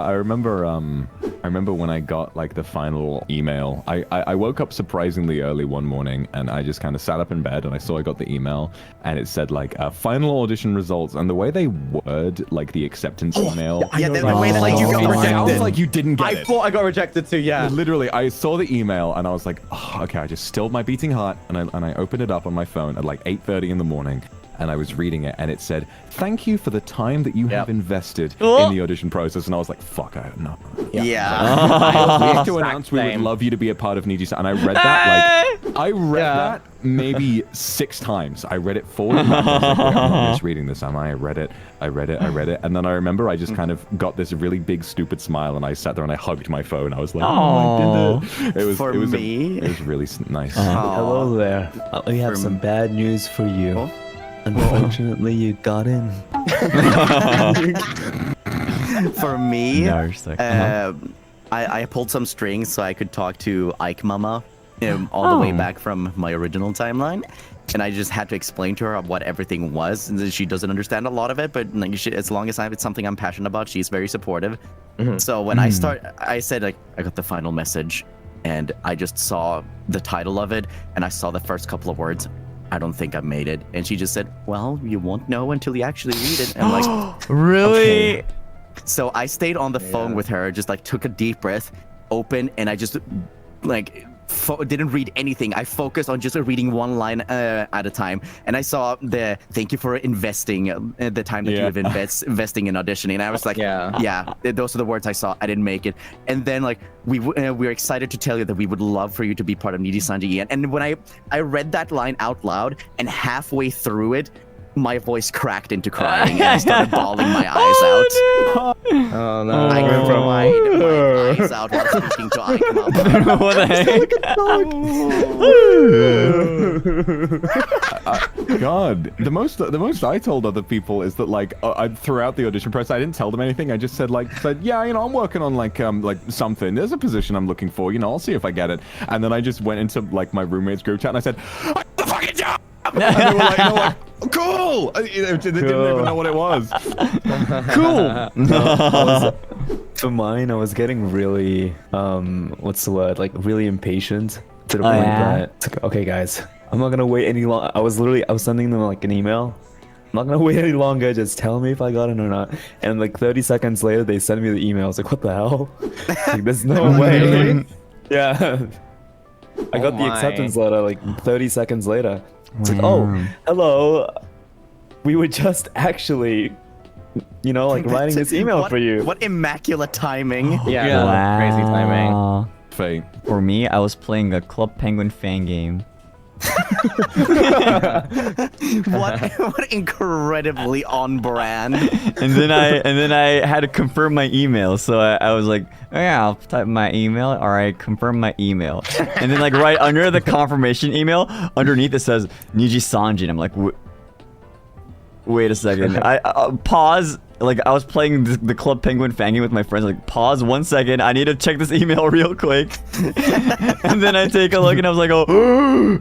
I remember when I got like the final email. I woke up surprisingly early one morning, and I just kind of sat up in bed, and I saw I got the email, and it said like final audition results, and the way they word like the acceptance email. Yeah, the way that like you got rejected. Sounds like you didn't get it. I thought I got rejected too. Yeah. Literally, I saw the email, and I was like, oh, okay. I just stilled my beating heart, and I opened it up on my phone at like 8:30 in the morning. And I was reading it, and it said, "Thank you for the time that you have invested in the audition process." And I was like, "Fuck, I no." Yeah. We have to announce we would love you to be a part of Nijisanji. And I read that that maybe 6 times. I read it forward. And I was like, wait, I'm not just reading this, am I? I read it. And then I remember I just kind of got this really big stupid smile, and I sat there and I hugged my phone. I was like, "Oh, I did it." It was really nice. Hello there. We have some bad news for you. Unfortunately, you got in. For me, no, I pulled some strings so I could talk to Ike Mama all the way back from my original timeline. And I just had to explain to her what everything was. And she doesn't understand a lot of it, but like, as long as it's something I'm passionate about, she's very supportive. So when I said, like, I got the final message, and I just saw the title of it, and I saw the first couple of words. I don't think I made it. And she just said, well, you won't know until you actually read it. And I'm like, really? Okay. So I stayed on the phone with her, just like took a deep breath, opened, and I just like didn't read anything. I focused on just reading one line at a time. And I saw the thank you for investing the time that you have investing in auditioning. And I was like, yeah, those are the words I saw. I didn't make it. And then like we're excited to tell you that we would love for you to be part of Nijisanji. And when I read that line out loud, and halfway through it, my voice cracked into crying, and I started bawling my eyes out. Oh no! I cried my eyes out while speaking to Ike Mama. What the heck? God, the most I told other people is that like throughout the audition process, I didn't tell them anything. I just said yeah, you know, I'm working on like something. There's a position I'm looking for. You know, I'll see if I get it. And then I just went into like my roommate's group chat, and I said, "I got the fucking job!" And they were like, cool! They didn't even know what it was. Cool! For mine, I was getting really, what's the word? Like, really impatient to the point that, it's like, okay, guys, I'm not gonna wait any long. I was sending them like an email. I'm not gonna wait any longer, just tell me if I got it or not. And like 30 seconds later, they send me the email. I was like, what the hell? Like, there's no way. Yeah. I got the acceptance letter like 30 seconds later. It's like, oh, hello. We were just actually, you know, like writing this email for you. What immaculate timing. Yeah. Crazy timing. Fate. For me, I was playing a Club Penguin fan game. what incredibly on brand. And then I had to confirm my email, so I was like, oh, yeah, I'll type my email. All right, confirm my email. And then like right under the confirmation email, underneath it says Nijisanji, and I'm like, wait a second. I pause. Like I was playing the Club Penguin fan game with my friends. Like pause 1 second. I need to check this email real quick. And then I take a look, and I was like, oh.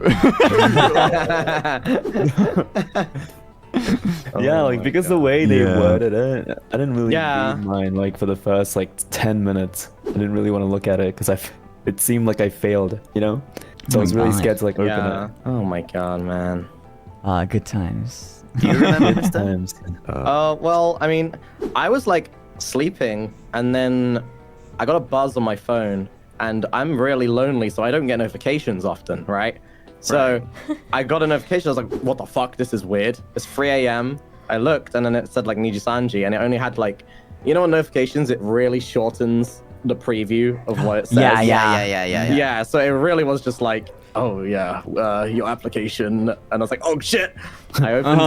Yeah, like because the way they worded it, I didn't really read mine. Like for the first like 10 minutes, I didn't really want to look at it because it seemed like I failed, you know. So I was really scared to like open it. Oh my god, man. Good times. Do you remember this time? Well, I mean, I was like sleeping, and then I got a buzz on my phone, and I'm really lonely, so I don't get notifications often, right? So I got a notification. I was like, what the fuck? This is weird. It's 3 a.m. I looked, and then it said like Nijisanji, and it only had like, you know, on notifications, it really shortens the preview of what it says. Yeah. So it really was just like, oh yeah, your application, and I was like, oh shit. I opened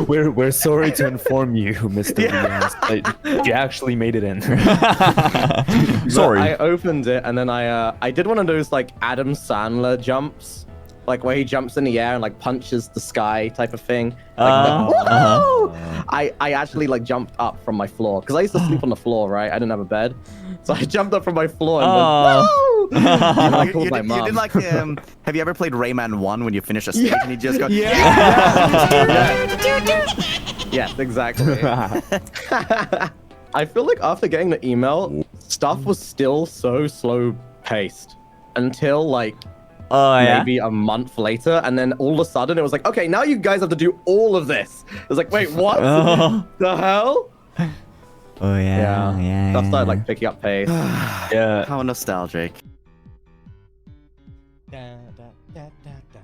it. We're sorry to inform you, Mysta Rias, that you actually made it in. Sorry. I opened it, and then I did one of those like Adam Sandler jumps, like where he jumps in the air and like punches the sky type of thing. I actually like jumped up from my floor because I used to sleep on the floor, right? I didn't have a bed, so I jumped up from my floor and went, whoa! And I called my mom. You did like have you ever played Rayman 1 when you finish a stage and you just go Yes, exactly. I feel like after getting the email, stuff was still so slow paced until like Oh yeah. maybe a month later, and then all of a sudden it was like, okay, now you guys have to do all of this. It was like, wait, what? Oh. The hell? Oh yeah. Stuff started like picking up pace. Yeah. How nostalgic. Da, da, da, da, da.